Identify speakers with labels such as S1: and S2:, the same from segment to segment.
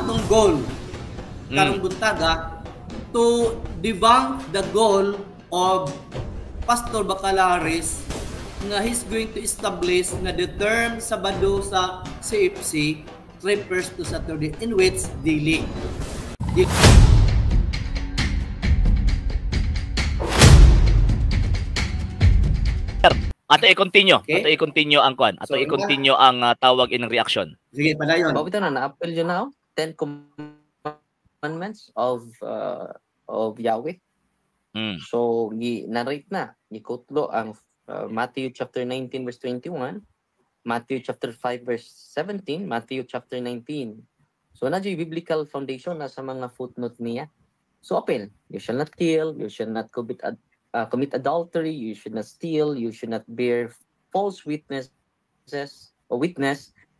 S1: atong goal karong buntaga to debunk the goal of Pastor Bacalaris nga he's going to establish nga the term Sabado sa CFC refers to Saturday in which daily.
S2: Ato i-continue.
S1: Okay.
S2: Ato i-continue ang kwan. Ato i-continue ang tawag in reaction.
S1: Sige, padayon.
S3: Bawito na na-appeal yun na, 10 commandments of Yahweh. So, narrate na, gikutlo ang Matthew chapter 19 verse 21, Matthew chapter 5 verse 17, Matthew chapter 19. So, na yung biblical foundation na sa mga footnote niya. So, appeal, you shall not kill, you shall not commit adultery, you should not steal, you should not bear false witness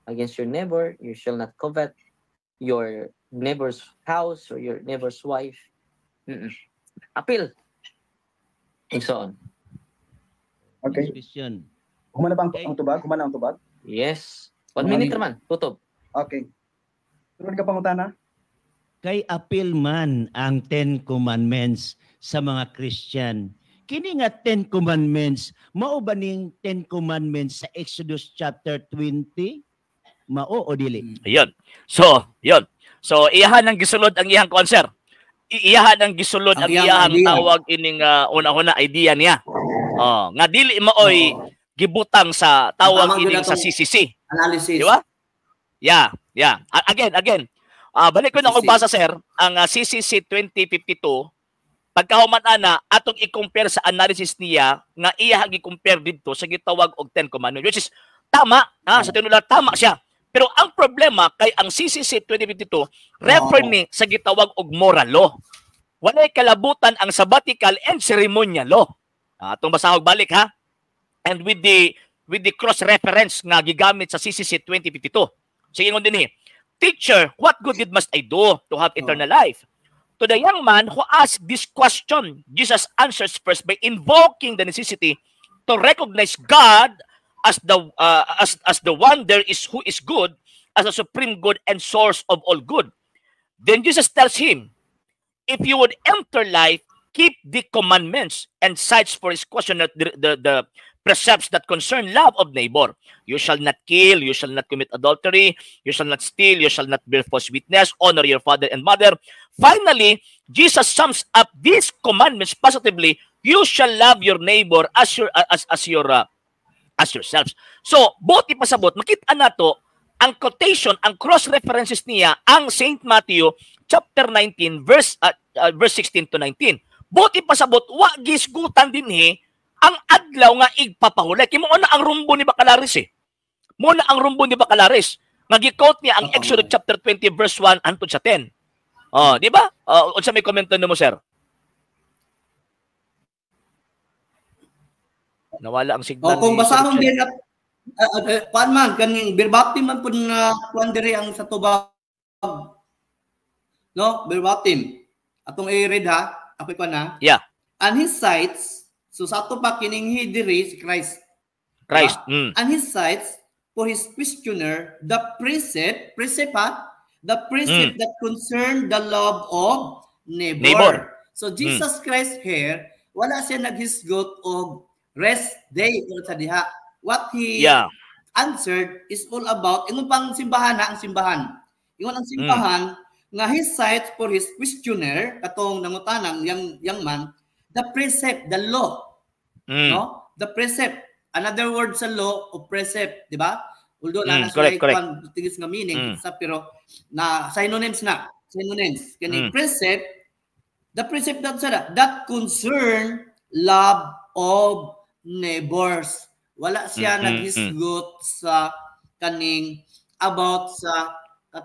S3: against your neighbor, you shall not covet your neighbor's house or your neighbor's wife. Appeal. And so on.
S4: Okay. Humana ba ang tubag? Humana ang tubag?
S3: Yes. 1 minute naman. Tutob.
S4: Okay. Sunod ka pangutana?
S5: Kay appeal man ang 10 commandments sa mga Christian. Kini nga 10 commandments, mao ba ning 10 commandments sa Exodus chapter 20? Mao o dili?
S2: Ayun. So, yun. So, iyahan ang gisulod ang iyang konser. Iyahan ang gisulod ang iyang tawag ining una-una idea niya. Oh, nga dili maoy gibutang sa tawag ining sa CCC.
S1: Analysis.
S2: Di ba? Yeah. Again. Balik ko na kung basa, sir, ang CCC 2052, pagkahuman ana, atong i-compare sa analysis niya, nga iya gi-compare dito sa gitawag og 10 commandments, which is tama, sa tinula, tama siya. Pero ang problema kay ang CCC 2052, refer ni sa gitawag og moral law. Walay kalabutan ang sabbatical and ceremonial law. Atong basahog balik, ha? And with the cross-reference nga gigamit sa CCC 2052. Sige ngon din Teacher, what good deed must I do to have eternal life? To the young man who asked this question, Jesus answers first by invoking the necessity to recognize God as the one there is who is good, as a supreme good and source of all good. Then Jesus tells him, if you would enter life, keep the commandments, and cites for his question the precepts that concern love of neighbor. You shall not kill, you shall not commit adultery, you shall not steal, you shall not bear false witness, honor your father and mother. Finally, Jesus sums up these commandments positively. You shall love your neighbor as yourselves. So, buti pasabot, makita nato ang quotation, ang cross-references niya, ang St. Matthew chapter 19 verse 16 to 19. Buti pasabot, wa gisgutan din ang adlaw nga igpapahulay. Kaya mo na ang rumbo ni Bacalaris Muna ang rumbo ni Bacalaris. Nag-quote niya ang Exodus chapter 20 verse 1 hangtod sa 10. Di ba? Unsa may komento mo, sir? Nawala ang signal.
S1: Kung basahon din at paan man kaning verbatim man pud na kuan diri ang sa tubag. No, verbatim. Atong i-read ha. Ako pa na.
S2: Yeah.
S1: And his cites, so sa ato pa kining diri si Christ. And his cites for his questioner the precept that concern the love of neighbor. So Jesus Christ here, wala siya naghisgot og rest day sa diha. What he answered is all about ingon pang simbahan ang simbahan. Ingon ang simbahan nga his cites for his questioner katong nangutanang young man the precept, the law. No? The precept. Another word sa law of precept, di ba? Although na sa tingis nga meaning sa pero na synonyms na. Synonyms. Kani precept, the precept that concern love of neighbors. Wala siya naghisgot sa kaning about sa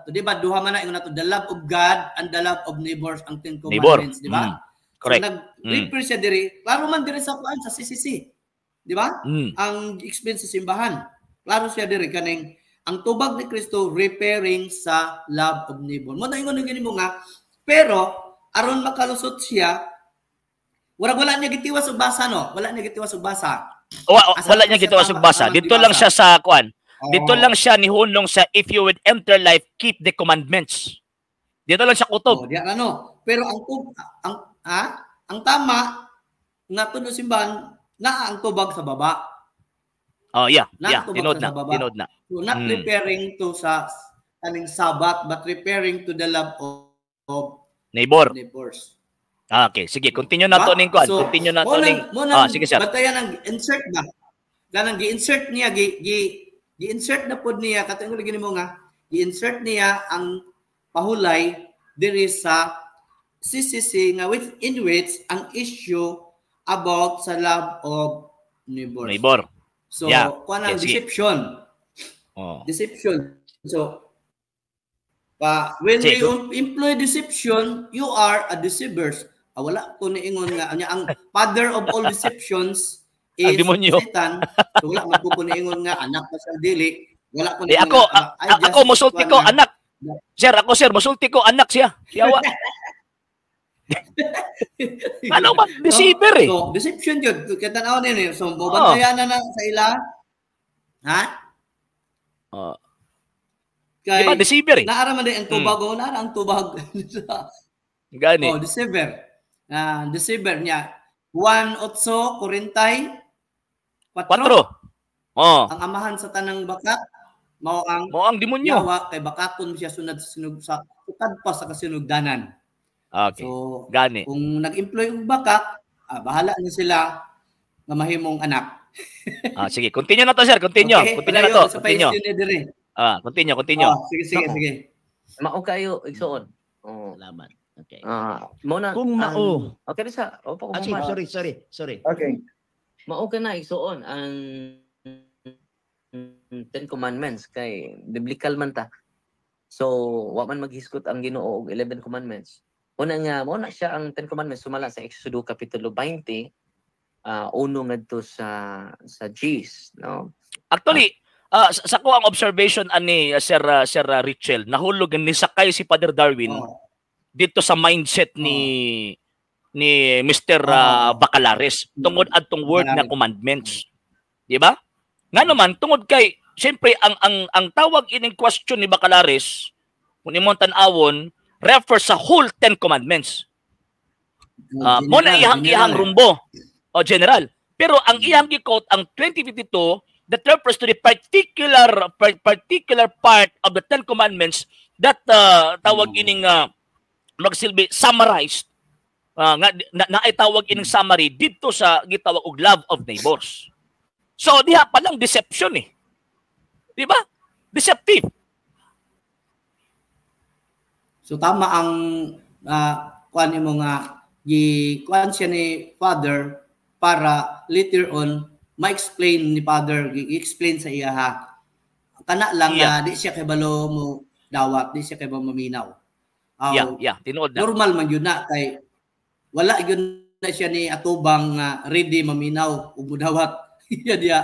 S1: di ba duha man na ingon nato the love of God and the love of neighbors ang 10 commandments, di ba?
S2: Correct.
S1: So, nag-refer siya diri. Klaro man diri sa kuan sa CCC. Di ba? Ang expense sa simbahan. Klaro siya diri kaning ang tubag ni Kristo repairing sa love of neighbor. Mo na ingon gani mo nga pero aron makalusot siya wala niya gitiwas og basa no. Wala niya gitiwas og basa.
S2: Wala niya gitiwas og basa. Dito lang siya sa kuan. Dito lang siya nihunong sa if you would enter life, keep the commandments. Dito lang siya kutob.
S1: Pero ang tama nga tuno simbahan na ang tubag sa baba.
S2: Oh, yeah. Tinod na.
S1: So not referring to sa kaning Sabbath, but referring to the love of neighbors.
S2: Okay, sige, continue na to ning kuan. Continue na to ning. Sige sir.
S1: Batayan ang insert ba? Ganang gi-insert niya, gi-insert na pod niya katong gini mo nga, gi-insert niya ang pahulay diri sa CCC nga in which ang issue about sa love of neighbor. So, kuan ang deception. Deception. So, when you employ deception, you are a deceiver. Wala ko niingon nga ang father of all deceptions is Satan. So, wala man ko niingon nga anak pa sa dili. Wala ko niingon
S2: ako mosulti ko anak. Sir, mosulti ko anak siya. Siyawa. Ano ba? Deceiver eh.
S1: So, deception yun. Katanaw nila. So, mabantayan na sa ila. Ha?
S2: Kay, diba, deceiver eh.
S1: Naara man din ang tubag. Naara ang tubag.
S2: Gani.
S1: Deceiver. Deceiver niya. 1:8:44. Ang amahan sa tanang bakat mao ang
S2: demonyo.
S1: Yawa kay bakaton siya sunod sa tukad pa sa kasinugdanan.
S2: Okay.
S1: So,
S2: gani.
S1: Kung nag-employ og bakak, bahala na sila nga mahimong anak.
S2: Sige, continue na to sir, continue.
S1: Okay,
S2: continue na to. Continue. Continue.
S1: Sige.
S3: Mao kayo igsuon.
S5: Salamat. Okay.
S3: Kung
S5: mao.
S3: Okay sa.
S5: Sorry.
S4: Okay.
S3: Mao ka na igsuon ang Ten Commandments kay biblical man ta. So, wa man maghiskot ang Ginoo og 11 commandments. Una nga mao na siya ang Ten Commandments sumala sa Exodo kapitulo 20. Uno ngadto sa Gs, no?
S2: Actually, sa ko ang observation ani Sir Richel, nahulog ni sakay si Father Darwin dito sa mindset ni Mr. Bacalares tungod adtong word na commandments. Di ba? Nga naman tungod kay siyempre ang tawag ining question ni Bacalares kung imong tan-awon refers sa whole 10 commandments. Mo na ihang rumbo o general. Pero ang iyang gi-quote ang 2052 that refers to the particular part of the 10 commandments that tawag ining magsilbi summarized na itawag ining summary dito sa gitawag og love of neighbors. So diha pa lang deception eh. Di ba? Deceptive.
S1: So tama ang kuan mo nga kuan siya ni Father para later on ma-explain ni Father, i-explain sa iya ha. Kana lang na di siya kay balo mo dawat, di siya kay balo maminaw.
S2: Tinuod na.
S1: Normal man yun na kay wala yun na siya ni atubang ready maminaw ug mudawat. Dia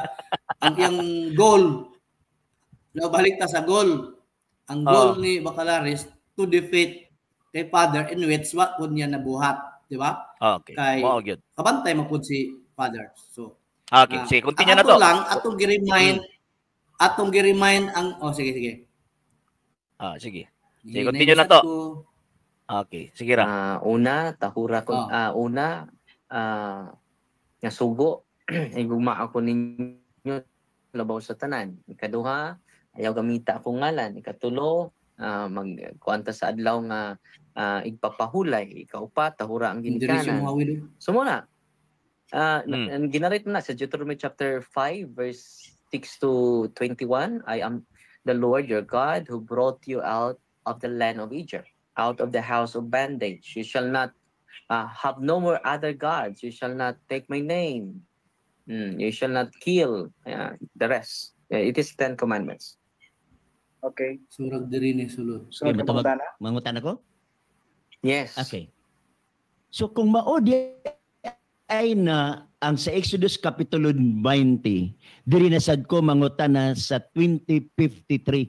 S1: ang iyang goal. Balik ta sa goal. Ang goal ni Bacalares to defeat kay Father in which what pud niya nabuhat, di ba?
S2: Okay.
S1: Kay kabantay man pud si Father. So
S2: okay, sige, continue na to.
S1: Atong gi-remind ang sige.
S2: Sige. Sige, continue na to. Okay, sige ra.
S3: Una, tahura ko nga sugo igugma ako ninyo labaw sa tanan. Ikaduha, ayaw gamita akong ngalan. Ikatulo, magkuanta sa adlaw nga igpapahulay. Ikaupat, tahura ang ginikanan. So muna, ginarit na sa Deuteronomy chapter 5 verse 6 to 21, I am the Lord your God who brought you out of the land of Egypt, out of the house of bondage. You shall not have no more other gods. You shall not take my name. You shall not kill. The rest. It is 10 commandments.
S4: Okay.
S1: Surag diri ni sulod.
S5: Mangutan ako?
S3: Yes.
S5: Okay. So kung maudi ay na ang sa Exodus Kapitulo 20, diri na sad ko mangutan na sa 2053.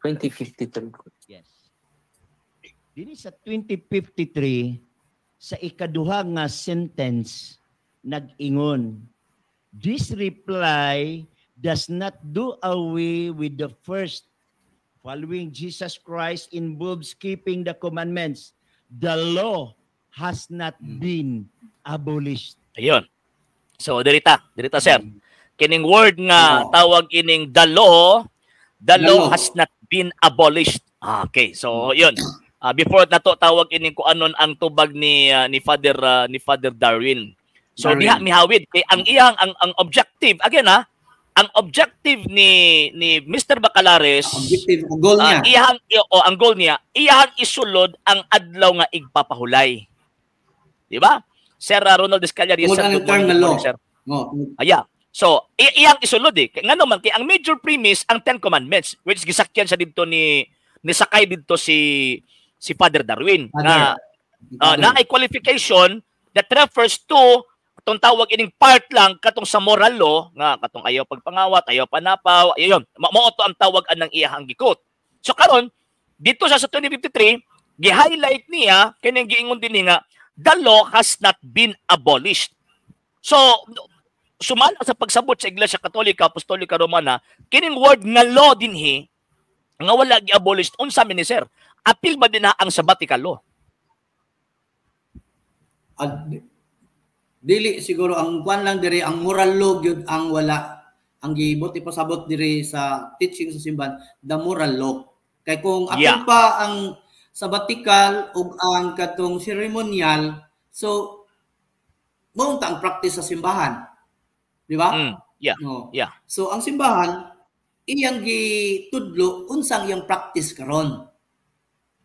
S3: 2053.
S5: Yes. Diri sa 2053, sa ikaduha nga sentence, nag-ingon, this reply does not do away with the first following Jesus Christ involves keeping the commandments. The law has not been abolished.
S2: Ayun. So, dirita sir. Kining word nga tawag ining the law has not been abolished. Okay, so yun. Before nato tawag ining ko anon ang tubag ni Father Darwin. So diha mihawid kay ang iyang ang objective again ang objective ni Mr. Bacalares,
S1: objective ang goal niya.
S2: Ang goal niya, iyang isulod ang adlaw nga igpapahulay. Di ba? Sir Ronald Escaliar, yes, sir.
S1: Good morning,
S2: sir. So, iyang isulod nga naman kay ang major premise ang Ten Commandments, which gisakyan sa dito ni sakay dito si Father Darwin na ay qualification that refers to itong tawag ining part lang katong sa moral law nga katong ayaw pagpangawat, ayaw panapaw, ayon. Mao to ang tawag anang iyahang gikot. So karon dito sa 2053 gi-highlight niya kining giingon din nga the law has not been abolished. So sumala sa pagsabot sa Iglesia Katolika Apostolika Romana kining word nga law dinhi nga wala gi-abolished unsa man ni sir? Apil ba din ang sabbatical law?
S1: Dili siguro ang kwan lang diri ang moral law gyud ang wala ang gibot ipasabot diri sa teaching sa simbahan the moral law kay kung apil pa ang sabbatical ug ang katong ceremonial so mao ta ang practice sa simbahan di ba? So ang simbahan iyang gitudlo unsang iyang practice karon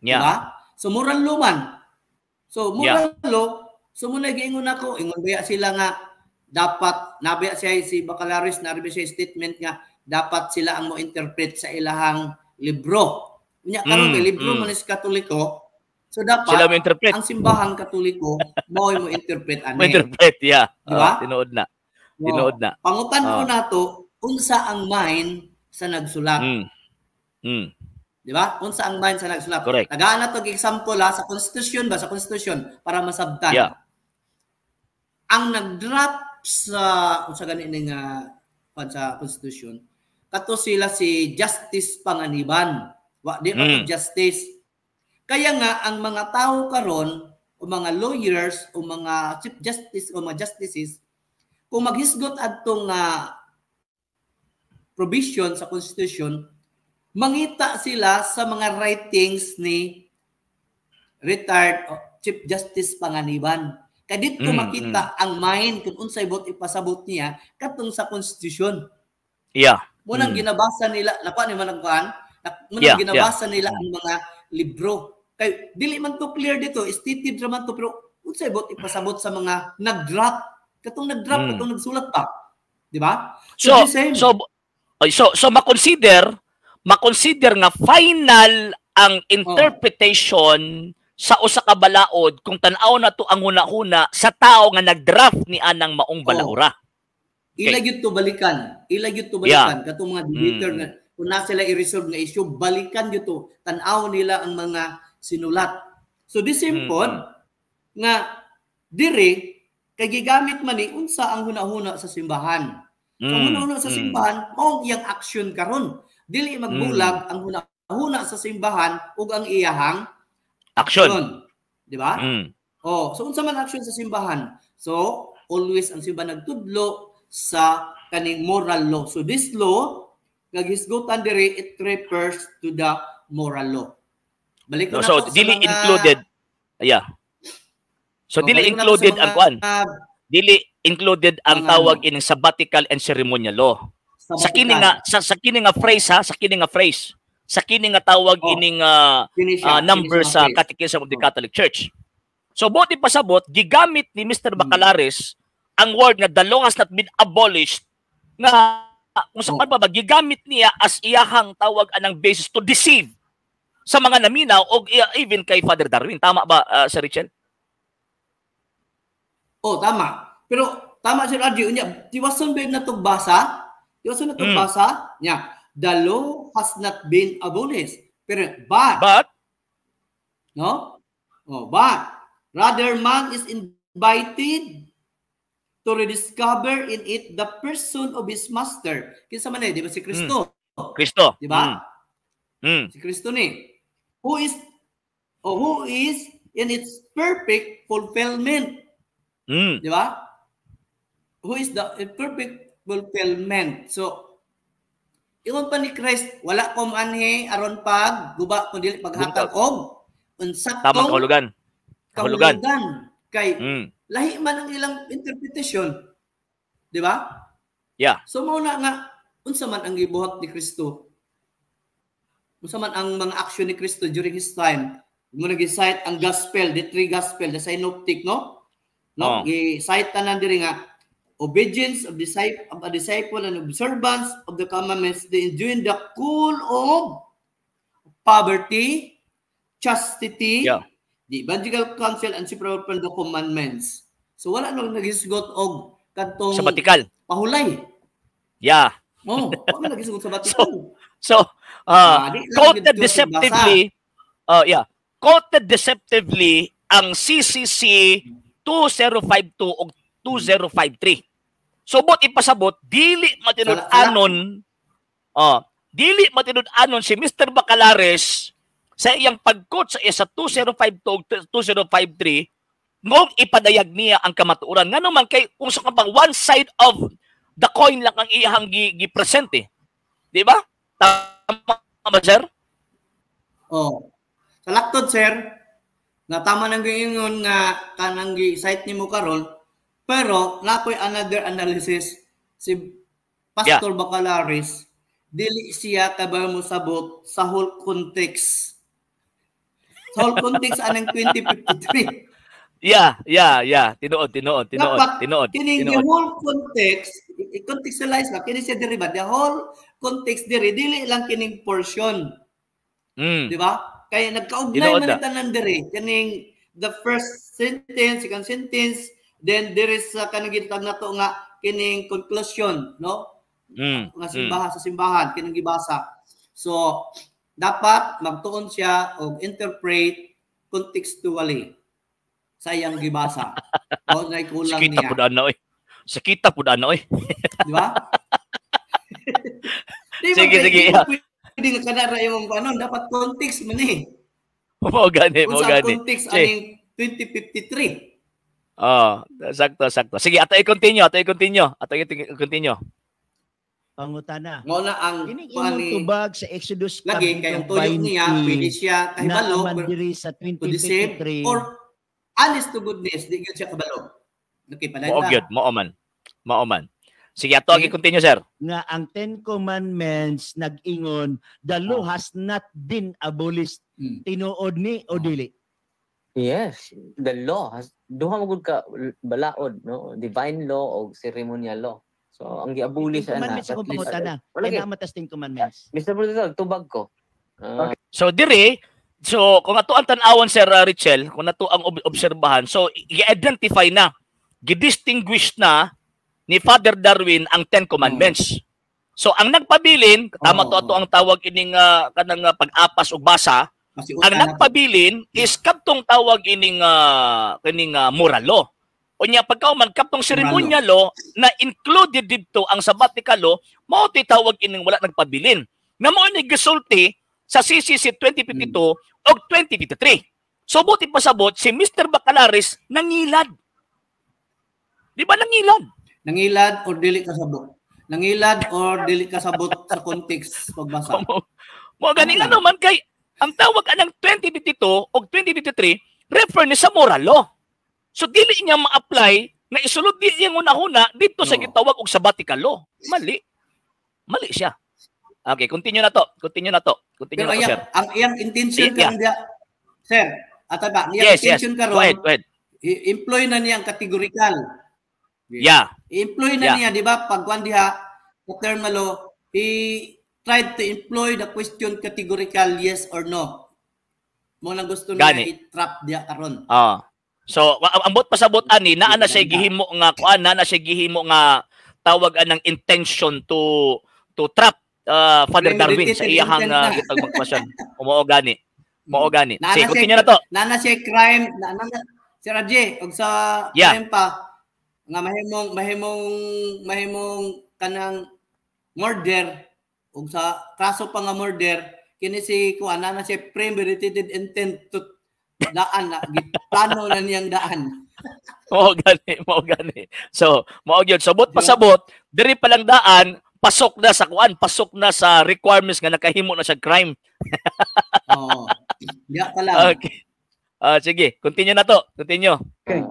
S1: di ba? So moral law man so moral law so muna giingon ako, ingon baya sila nga dapat nabiya siya si Bacalares na siya statement nga dapat sila ang mo interpret sa ilahang libro. Unya karon kay libro man is Katoliko. So dapat
S2: sila mo interpret.
S1: Ang simbahang Katoliko mo interpret ani.
S2: Mo interpret
S1: Diba?
S2: Tinuod na. Tinuod na.
S1: Pangutan ko nato unsa ang mind sa nagsulat. Di ba? Unsa ang mind sa nagsulat. Tagaan na to example sa constitution ba sa constitution para masabtan. Ang nag-draft sa unsa gani ning sa constitution kato sila si Justice Panganiban. Wa di pa justice. Kaya nga ang mga tao karon o mga lawyers o mga chief justice o mga justices kung maghisgot adtong provision sa constitution mangita sila sa mga writings ni retired Chief Justice Panganiban. Kaya dito makita ang mind kung unsay bot ipasabot niya katong sa constitution. Munang ginabasa nila, nakuha ni managkuhan, munang ginabasa nila ang mga libro. Kaya dili man to clear dito, stated naman to, pero unsay bot ipasabot sa mga nag-draft. Katong nag-draft, katong nagsulat pa. Di ba?
S2: So makonsider nga final ang interpretation sa usa ka balaod kung tan-aw na to ang huna-huna sa tao nga nag-draft ni anang maong balaura.
S1: Ila gyud to balikan. Katong mga debater nga kung na sila i-resolve nga issue, balikan gyud to. Tan-aw nila ang mga sinulat. So this impod nga dire kay gigamit man ni unsa ang huna-huna sa simbahan. So huna-huna sa simbahan mao iyang action karon. Dili magbulag ang huna-huna sa simbahan ug ang iyahang action. Di ba? So unsa man action sa simbahan? So always ang simbahan nagtudlo sa kaning moral law. So this law gagisgutan dire it refers to the moral law. Balik na
S2: so dili included. So dili included ang kuan. Dili included ang tawag ining sabbatical and ceremonial law. Sa kini nga phrase, sa kini nga tawag ining number sa Catechism of the Catholic Church. So buti pasabot gigamit ni Mr. Bacalares ang word nga the law has not been abolished nga kung sa ba gigamit niya as iyahang tawag anang basis to deceive sa mga naminaw o even kay Father Darwin. Tama ba, Sir Richel?
S1: Tama. Pero tama Sir Adri, tiwason ba na itong basa? Tiwason na itong basa niya. The law has not been abolished. But rather man is invited to rediscover in it the person of his master. Kinsa man di ba si Kristo?
S2: Kristo.
S1: Di ba?
S2: Mm.
S1: Si Kristo ni. Who is in its perfect fulfillment.
S2: Mm.
S1: Di ba? Who is the perfect fulfillment. So, ingon pa ni Christ, wala ko manhi aron pag guba kundi paghatag og unsaktong
S2: Tamang kahulugan. Kahulugan.
S1: Kay lahi man ang ilang interpretation. Di ba?
S2: Yeah.
S1: So mao na nga unsa man ang gibuhat ni Kristo. Unsa man ang mga action ni Kristo during his time. Mo nag-cite ang gospel, the three gospel, the synoptic, no? No, gi-cite tanan diri nga obedience of a disciple and observance of the commandments, the enjoying the cool of poverty, chastity, the evangelical counsel, and separable from the commandments. So wala nang nagisgot og kadtong
S2: sabatikal.
S1: Pahulay.
S2: Yeah.
S1: Wala nagisgot sabatikal.
S2: So, quoted deceptively, quoted deceptively ang CCC 2052 o 2053. So, bot ipasabot, dili matinud-anon si Mr. Bacalares sa iyang pag-quote sa isa 2052 2053 ngong ipadayag niya ang kamatuoran. Nga naman kay kung sa kapang one side of the coin lang ang iyang gi-present eh. Di ba? Tama ba, sir?
S1: Sa laktod, sir, na tama nang gingon nga kanang gi-cite nimo karon, pero nakoy another analysis si Pastor Bacalares, dili siya kabay mo sabot sa whole context. Sa whole context anang 2053.
S2: Yeah. Tinuod.
S1: Kining the whole context, i-contextualize na, kini siya diri ba? The whole context diri, dili lang kining portion. Di ba? Kaya nagkaugnay man tanan diri, kining the first sentence, second sentence, then there is kanang gitag nato nga kining conclusion, no? Nga simbahan sa simbahan kining gibasa. So, dapat magtuon siya og interpret contextually sa iyang gibasa. O na kulang niya.
S2: Sakita pud ana oy.
S1: Di ba?
S2: Sige.
S1: Pwede nga kanara yung ano, dapat context man eh.
S2: Mo gani.
S1: Context aning 2053.
S2: Sakto. Sige, ato i-continue.
S5: Pangutana.
S1: Mo na ang
S5: tubag sa Exodus
S1: lagi kay ang tuyo niya pwede siya kahibalo
S5: sa 2053
S1: or honest to goodness di gyud siya kabalo.
S2: Nakipadayta. Mao man. Sige, ato i-continue, sir.
S5: Nga ang Ten Commandments nag-ingon, the law has not been abolished. Tinuod ni o dili?
S3: Yes, the law has duha magud ka balaod, no? Divine law o ceremonial law. So ang giabolish ana
S5: sa pangutana. Kaya matas Ten Commandments.
S3: Mr. President, tubag ko.
S2: So dire, kung ato ang tan-awon, Sir Richel, kung ato ang obserbahan, so i-identify na, gi-distinguish na ni Father Darwin ang Ten Commandments. So ang nagpabilin, tama to ato ang tawag ining kanang pag-apas o basa, ang nagpabilin is kaptong tawag ining moral law. O niya pagkauman kaptong ceremonial law na included dito ang sabbatical law, mao ti tawag ining wala nagpabilin. Na mao ni gisulti sa CCC 2052 o 2053. So buti pasabot si Mr. Bacalares nangilad. Di ba nangilad?
S1: Nangilad or dili kasabot? Nangilad or dili kasabot sa context pagbasa?
S2: Mo gani nga naman kay ang tawag anang 2052 o 2053 refer ni sa moral law. So dili niya ma-apply na isulod di iyang una-una dito sa gitawag og sabbatical law. Mali siya. Okay, continue na to,
S1: Pero
S2: sir.
S1: Ang iyang intention karon dia, sir, ata ba? Iyang intention karon.
S2: Go ahead.
S1: I-employ na niya ang categorical.
S2: Yeah.
S1: I-employ na niya, di ba? Pagkuan diha sa term na law, he tried to employ the question categorical yes or no. Mo nang gusto niya i-trap diha karon.
S2: So, ambot pasabot ani naa na siya gihimo nga tawag anang intention to trap Father Darwin sa iyang gitag magpasyon. Mao gani. Sige, continue na to.
S1: Nana siya crime, si Raje og sa crime pa nga mahimong kanang murder ug sa kaso pa nga murder kini si kuana na si premeditated intent to daan na plano na niyang daan.
S2: Mao gani. So, mao gyud sabot pasabot, diri pa lang daan, pasok na sa kuan, pasok na sa requirements nga nakahimo na sa crime.
S1: Oo. Diya ka lang.
S2: Okay. Sige, continue na to. Continue.
S4: Okay.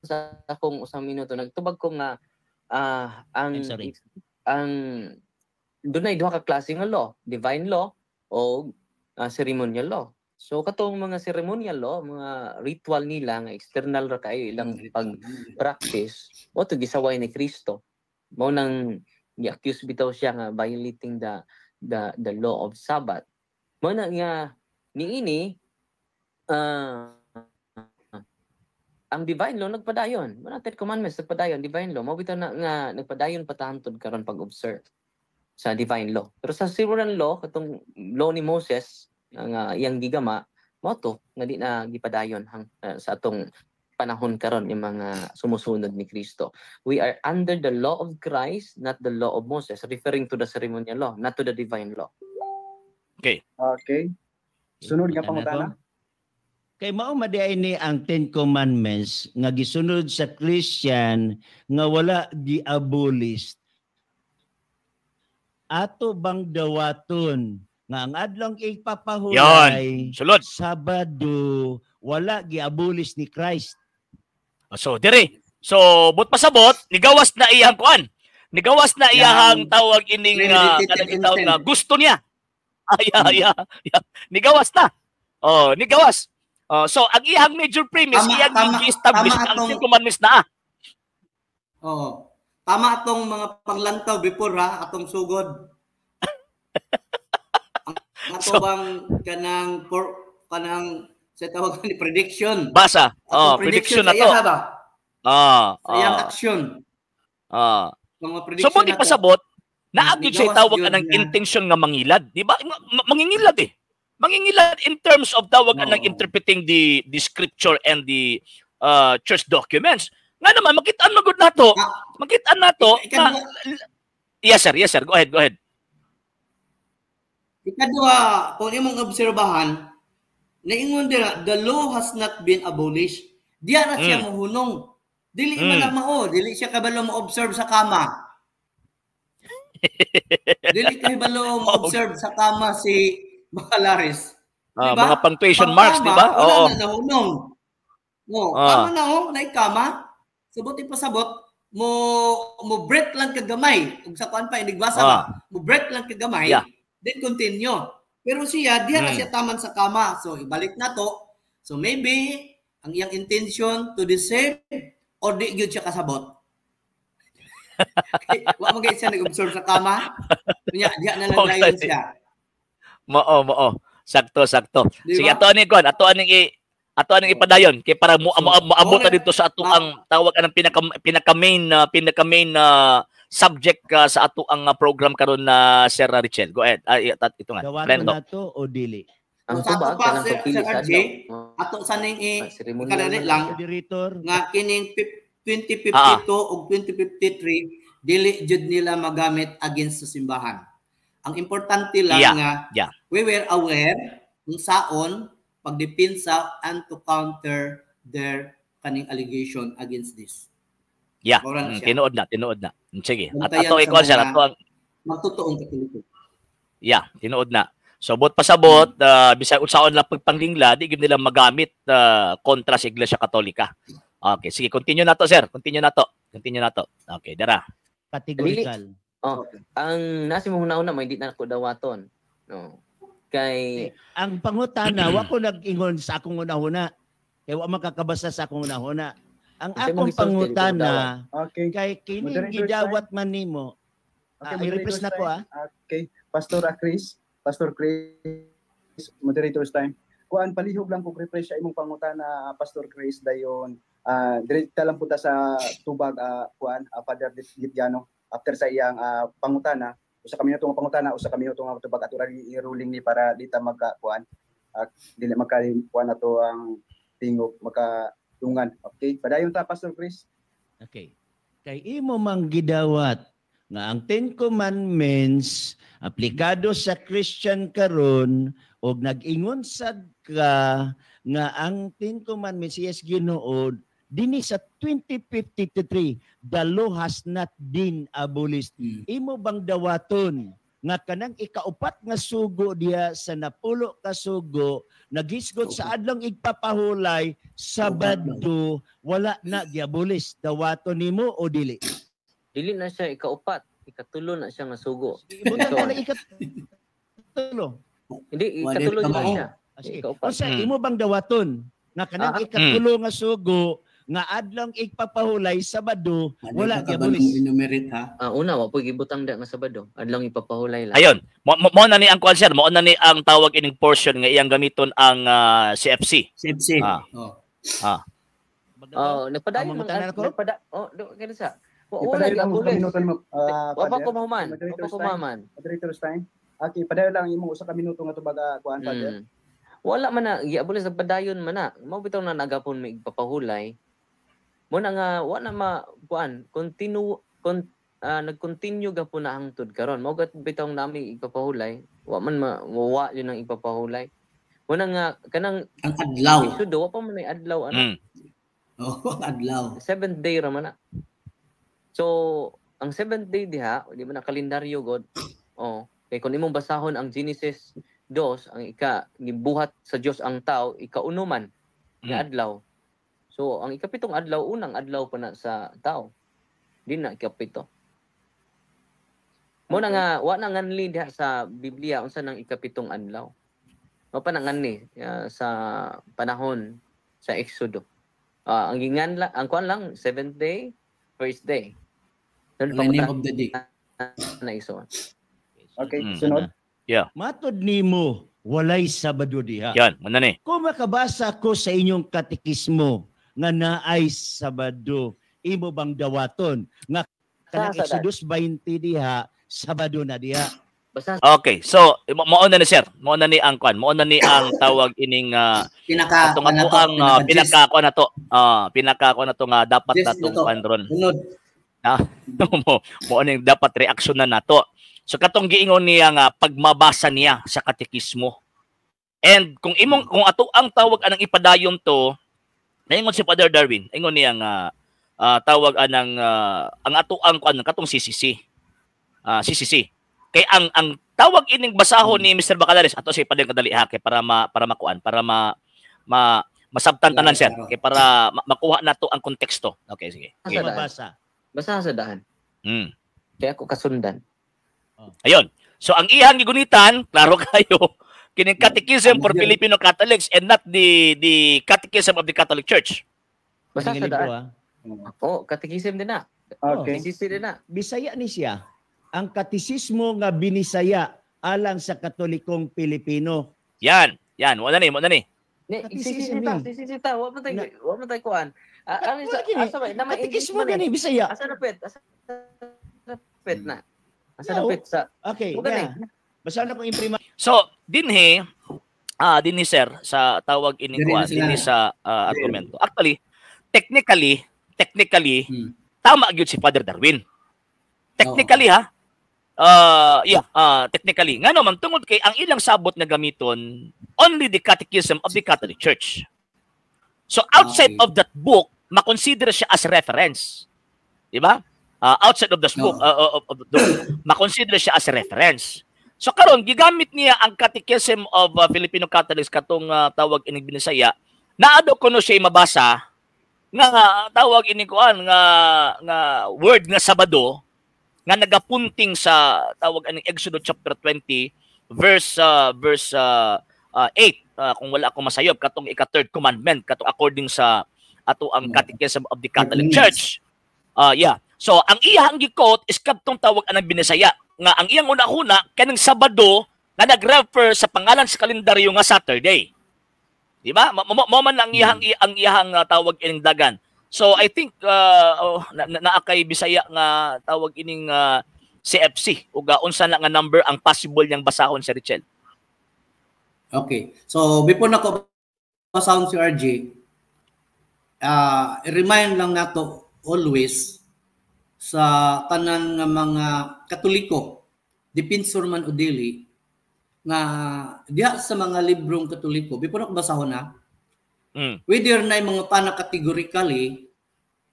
S3: Sa akong usang minuto nagtubag ko nga ang dunay duha ka klase nga law, divine law o ceremonial law. So katong mga ceremonial law, mga ritual nila nga external ra kayo ilang pag-practice, o to gisaway ni Kristo. Mao nang gi-accuse bitaw siya nga violating the law of Sabbath. Mao na nga niini ang divine law nagpadayon. Mao na 10 commandments nagpadayon, divine law mao bitaw na nga nagpadayon patahantod karon pag-observe sa divine law. Pero sa ceremonial law, katong law ni Moses nga iyang gigama mo to nga di na gipadayon sa atong panahon karon yung mga sumusunod ni Kristo. We are under the law of Christ, not the law of Moses, referring to the ceremonial law, not to the divine law.
S2: Okay.
S4: Sunod nga pangutana.
S5: Kay mao madiay ni ang 10 commandments nga gisunod sa Christian nga wala gi-abolish. Ato bang dawaton nga ang adlong ipapahulay
S2: sulod
S5: Sabado wala gi-abolish ni Christ.
S2: So dire. So but pasabot nigawas na iyang kuan. Nigawas na iyang tawag ining kanang nga gusto niya. Nigawas na. Nigawas. So ang iyang major premise iyang i-establish ang 10 commandments na.
S1: Oo. Tama atong mga panglantaw before atong sugod. Ato bang kanang sa tawag ni prediction.
S2: Basa. Prediction na to.
S1: Sayang action.
S2: So mo di pasabot naagid siya tawag anang intention nga mangilad, di ba? Mangingilad eh. Mangingilad in terms of tawag anang interpreting the scripture and the church documents. Nga naman makitaan magud nato. Makitaan nato. Yes sir. Go ahead.
S1: Ikaduha, kung imong obserbahan, naingon dira, the law has not been abolished. Diya na siya mohunong. Dili man na mao, dili siya kabalo mo-observe sa kama. Dili kabalo mo-observe sa kama si Bacalaris. Diba?
S2: Mga punctuation marks, di ba?
S1: Oo. Wala na nahunong. Kama na na kama. Sabot ipasabot, mo break lang kagamay. Kung sa kuan pa, inigbasa ba? Mo break lang kagamay. Yeah. Then continue. Pero siya, diyan na siya taman sa kama. So, ibalik na to. So, maybe, ang iyang intention to discern or di yun siya kasabot. Wa mo siya nag-observe sa kama. Diyan na lang layon siya.
S2: Mao. Sakto. Diba? Sige, ato aning ipadayon kay para moabot dito sa ato ang tawag anang pinaka-main subject sa ato ang program karon na Sir Richel. Go ahead. Ito nga.
S5: Dawaton na to o dili?
S3: Ang tubag kanang pagpili sa
S1: ato saning kanali lang nga kining 2052 ug 2053 dili jud nila magamit against sa simbahan. Ang importante lang nga we were aware kung saon pagdepensa and to counter their kaning allegation against this.
S2: Yeah. Tinuod na. Sige. At ato ikaw siya ato ang
S1: magtutuong katoliko.
S2: Yeah, tinuod na. So bot pasabot bisag unsaon lang pagpanglingla di gid nila magamit kontra sa Iglesia Katolika. Okay, sige, continue na to sir. Continue na to. Okay, dara.
S5: Categorical.
S3: Ang nasi mo una may di na ko dawaton. No. Kay
S5: ang pangutana wa ko nag-ingon sa akong una-una. Kay wa makakabasa sa akong una-una. Ang akong pangutana kay kining gidawat man nimo. I-repress na ko
S4: Okay, Pastor Chris, moderator's time. Kuan palihog lang kung refresh sa imong pangutana Pastor Chris dayon. Direkta lang punta sa tubag kuan Father Gitiano after sa iyang pangutana. Usa kami natong pangutana, usa kami natong tubag ato i-ruling ni para dita magka kuan. Dili magka-kuan ato ang tingog magka-tungan. Okay, padayon ta Pastor Chris.
S5: Okay. Kay imo mang gidawat nga ang Ten Commandments aplikado sa Christian karon og nag-ingon sad ka nga ang Ten Commandments yes Ginoo dinhi sa 2053 the law has not been abolished. Imo bang dawaton nga kanang ikaupat nga sugo diya sa napulo ka sugo nagisgot sa adlong igpapahulay Sabado wala na giabolis dawaton nimo o dili?
S3: Dili na siya ikaupat, ikatulo na siya nga sugo.
S5: Ibutan na ikatulo.
S3: Hindi, ikatulo na siya.
S5: Kasi imo bang dawaton nga kanang ikatulo nga sugo nga adlong igpapahulay Sabado wala giabolis?
S3: Una wa pud gibutang da nga Sabado, adlong ipapahulay lang.
S2: Ayun, mo na ni ang concern, mo na ni ang tawag ining portion nga iyang gamiton ang CFC.
S1: CFC.
S3: Nagpadayon kaya sa.
S4: Ipadayon lang usa ka minuto mo.
S3: Wa ko mahuman.
S4: Moderator's time. Okay, padayon lang imo usa ka minuto nga tubag kuan Father.
S3: Wala man na giabolis sa padayon man na. Mao bitaw na nagapon may igpapahulay. Mo na nga wala ma kuan nag-continue gapon na hangtod karon. Mao gat bitaw nami igpapahulay. Wa man mawa yun ang igpapahulay. Mo na nga kanang
S1: ang adlaw.
S3: Isudo wa pa man may adlaw ana.
S1: Adlaw.
S3: 7th day ra man na. So, ang 7th day diha, di man na kalendaryo god. Kay kung imong basahon ang Genesis 2, ang gibuhat sa Dios ang tao, ikauno man nga adlaw. So, ang ikapitong adlaw unang adlaw pa na sa tao. Di na ikapito. Mo na nga wa na nganli diha sa Biblia unsa nang ikapitong adlaw. Wa pa nganli sa panahon sa Exodo. Ang gingan lang, ang kuan lang 7th day, first day.
S1: The name of the day.
S4: Okay, sunod.
S2: Yeah.
S5: Matod nimo walay Sabado diha.
S2: Yan, muna ni.
S5: Kung makabasa ko sa inyong katekismo nga naay Sabado, imo bang dawaton nga kanang Exodus 20 diha Sabado na diha?
S2: Okay, so mao na ni sir, mao na ni ang kwan, mao na ni ang tawag ining pinaka ko na to nga dapat natong kwanron. Mo ning dapat reaksyon na nato. So katong giingon niya nga pagmabasa niya sa katekismo. And kung ato ang tawag anang ipadayon to, naingon si Father Darwin, ingon niya nga tawag anang ang ato ang kwan katong CCC. CCC. Kay ang tawag ining basahon ni Mr. Bacalares ato si padeng kadali ha kay para makuan, para masabtan tanan sir, kay para makuha nato ang konteksto. Okay, sige.
S3: Basa sa daan. Kaya ako kasundan.
S2: Ayun. So ang iyang gigunitan, klaro kayo, kining Catechism for Filipino Catholics and not the Catechism of the Catholic Church.
S3: Basa sa daan. Catechism din na.
S4: Okay.
S3: CCC din na.
S5: Bisaya ni siya. Ang katekismo nga binisaya alang sa Katolikong Pilipino.
S2: Yan. Wala ni.
S3: CCC ta. Wa man tay kuan. Asa ba?
S5: Katekismo gani Bisaya.
S3: Asa napit na. Asa napit sa.
S5: Okay. Basta na kong imprima.
S2: So, dinhi sir sa tawag ining kuan, dinhi sa argumento. Actually, technically, tama gyud si Father Darwin. Technically technically. Nga naman, tungod kay ang ilang sabot na gamiton, only the Catechism of the Catholic Church. So outside of that book, makonsider siya as reference. Diba? Outside of this book, makonsider siya as reference. So karon gigamit niya ang Catechism of Filipino Catholics katong tawag ining binisaya, naado kuno siya mabasa nga tawag ini kuan nga word nga Sabado nga nagapunting sa tawag aning Exodus chapter 20 verse 8 kung wala ako masayop katong ika-third commandment katong according sa ato ang Catechism of the Catholic Church. So ang iyang gi-quote is kadtong tawag anang binisaya nga ang iyang una-una kanang Sabado nga nag-refer sa pangalan sa kalendaryo nga Saturday. Di ba? Mo man ang iyang tawag ining dagan. So I think naakay Bisaya nga tawag ining CFC ug unsa na nga number ang possible niyang basahon si Richel.
S1: Okay. So before nako basahon si RJ, remind lang nato always sa tanan nga mga Katoliko, depinsor man o dili, nga diha sa mga librong Katoliko, before ako basahon na, whether na mga pana categorically,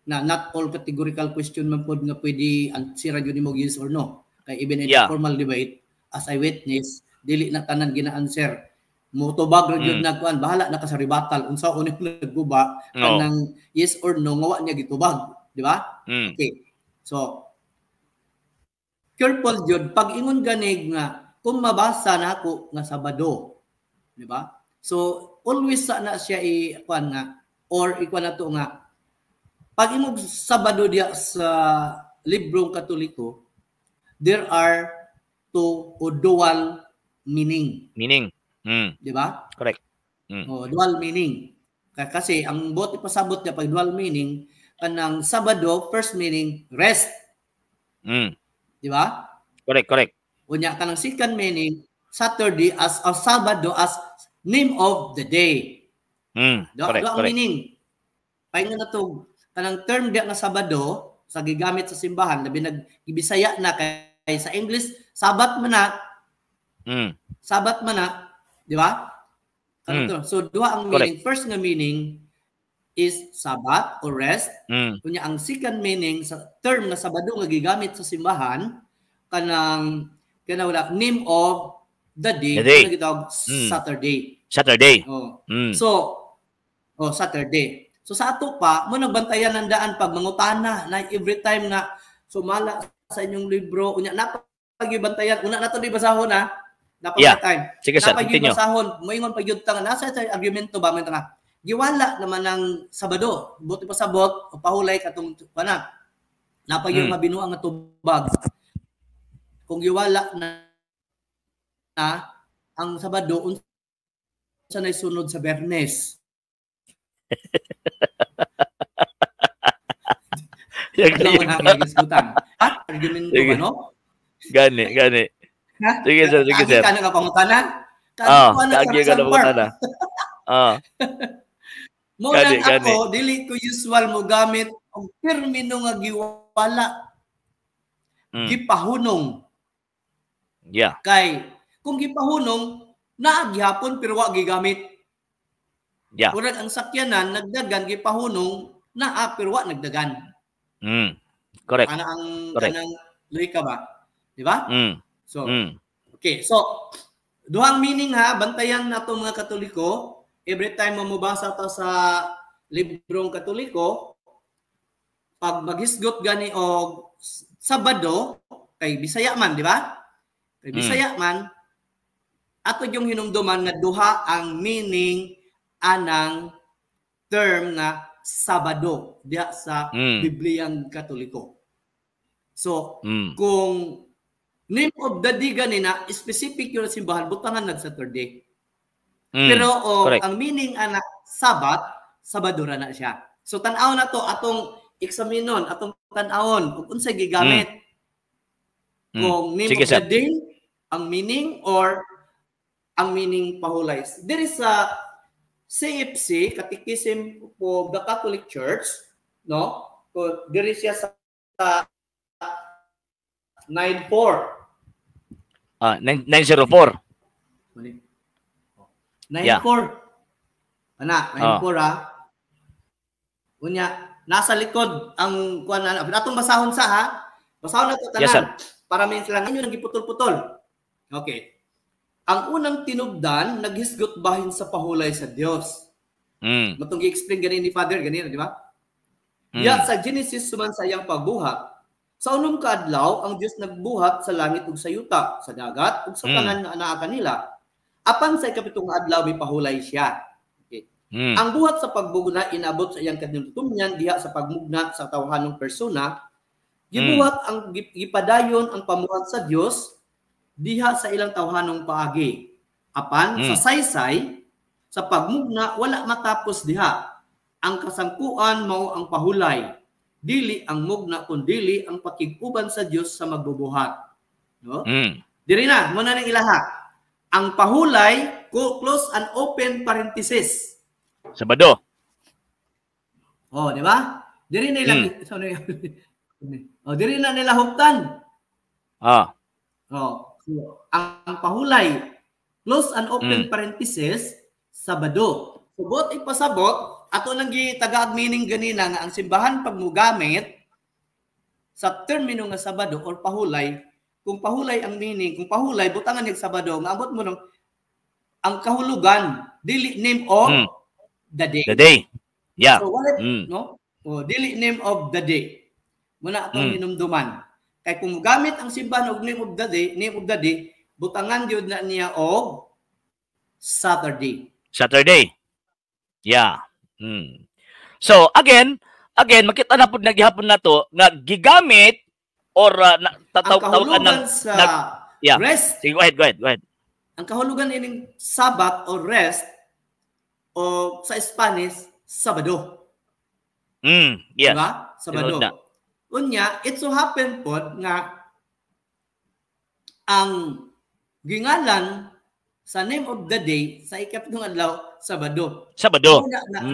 S1: na not all categorical question man po nga pwede answer yun mo yes or no. Kay even in a formal debate, as I witness, dili na tanan gina-answer. Motobag ra gyud nagkuan, bahala na ka sa rebuttal unsa ko nagguba kanang yes or no nga wa niya gitubag, di ba? Okay. So careful jud pag ingon ganig nga kung mabasa na ako nga Sabado, di ba? So always sa na siya ikuan nga or ikuan na to nga pag imong Sabado diya sa librong Katoliko, there are two o dual meaning. Di ba?
S2: Correct.
S1: O, dual meaning. Kasi ang bot ipasabot niya pag dual meaning, kanang Sabado, first meaning, rest. Di ba?
S2: Correct.
S1: Unya kanang second meaning, Saturday as Sabado as name of the day. Dual meaning. Paingon na to, kanang term diya nga Sabado, sa gigamit sa simbahan, labi nag-Bisaya na kay sa English, Sabat man na. Sabat man na. Di ba? So, duha ang meaning. First nga meaning is Sabat or rest. Kunya ang second meaning sa term na Sabado nga gigamit sa simbahan kanang wala name of the day. Saturday. So, Saturday. So sa ato pa, mo nagbantayan ng daan pag mangutana na every time nga sumala sa inyong libro, unya napag-ibantayan, una nato di basahon na. Napag-time.
S2: Sige sir, continue.
S1: Basahon, moingon pag yun tanga, nasa sa argumento ba man tanga. Giwala naman ng Sabado, buti pasabot o pahulay katong kana. Napag yung mabinuang nga tubag. Kung giwala na ang Sabado unsa nay sunod sa Bernes. Argumento ba no?
S2: Gani. Sige sir.
S1: Kaya nga pangutana?
S2: Kaya ka na pangutana.
S1: Mo lang ako, dili ko usual mo gamit ang termino nga giwala. Gipahunong.
S2: Yeah.
S1: Kay, kung gipahunong, naagyapon pero wa gigamit.
S2: Yeah.
S1: Kurang ang sakyanan, nagdagan, gipahunong, pero wa nagdagan.
S2: Correct.
S1: Kanang logika ba? Di ba? So, okay. So, duhang meaning ha, bantayan na itong mga Katoliko. Every time mo mabasa to sa librong Katoliko, pag maghisgot gani o Sabado, kay Bisaya man, di ba? Kay Bisaya man, ato yung hinumduman nga duha ang meaning anang term nga Sabado diya sa Bibliang Katoliko. So, kung name of the day ganina, specific yung simbahan, butangan nag-Saturday. Pero ang meaning ana Sabado ra na siya. So, tan-aw na to, atong eksaminon, atong tan-awon, kung unsay gigamit. Kung name of the day, ang meaning, or ang meaning pahulay. There is a CFC, Catechism of the Catholic Church, no? So, there is siya sa 9.4.
S2: 904.
S1: 9.4. Ana, 9.4 ha. Unya, nasa likod ang kuan na. Atong basahon sa ha. Basahon na to tanan.
S2: Yes, sir.
S1: Para may sila ngayon nang giputol-putol. Okay. Ang unang tinubdan, naghisgot bahin sa pahulay sa Dios. Matong i-explain ganin ni Father, ganina, di ba? Ya sa Genesis suman sa iyang pagbuhat. Sa unong kaadlaw, ang Dios nagbuhat sa langit ug sa yuta, sa dagat ug sa tanan nga anaa kanila. Apan sa ikapitong adlaw may pahulay siya. Okay. Ang buhat sa pagbugna inabot sa iyang kanilutumyan diha sa pagmugna sa tawhanong persona. Gibuhat ang gipadayon ang pamuhat sa Dios diha sa ilang tawhanong paagi. Apan sa saysay sa pagmugna wala matapos diha. Ang kasangkuan mao ang pahulay. Dili ang mugna kundi ang pakiguban sa Dios sa magbubuhat. No? Diri na mo na ning ilaha. Ang pahulay, close and open parenthesis.
S2: Sabado.
S1: Oh, di ba? Diri na ilang O, diri na nila huktan.
S2: Ah.
S1: O, so, ang pahulay, close and open parenthesis, Sabado. Subot ipasabot, ato nang gitagaag meaning ganina nga ang simbahan pag mugamit sa termino nga Sabado or pahulay, kung pahulay ang meaning, kung pahulay butangan yung Sabado, maabot mo nung ang kahulugan, dili name of the day.
S2: The day. Yeah.
S1: So what no? O dili name of the day. Muna atong hinumduman. Kay kung gamit ang simbahan og name of the day, butangan gyud na niya og Saturday.
S2: Saturday. Yeah. So again, makita na pud naghihapon na to nga gigamit or
S1: tawag sa rest.
S2: Sige, go ahead.
S1: Ang kahulugan ining Sabbath or rest o sa Spanish Sabado.
S2: Yes.
S1: Diba? Sabado. Unya, it so happen pod nga ang gingalan sa name of the day sa ikatlong adlaw Sabado.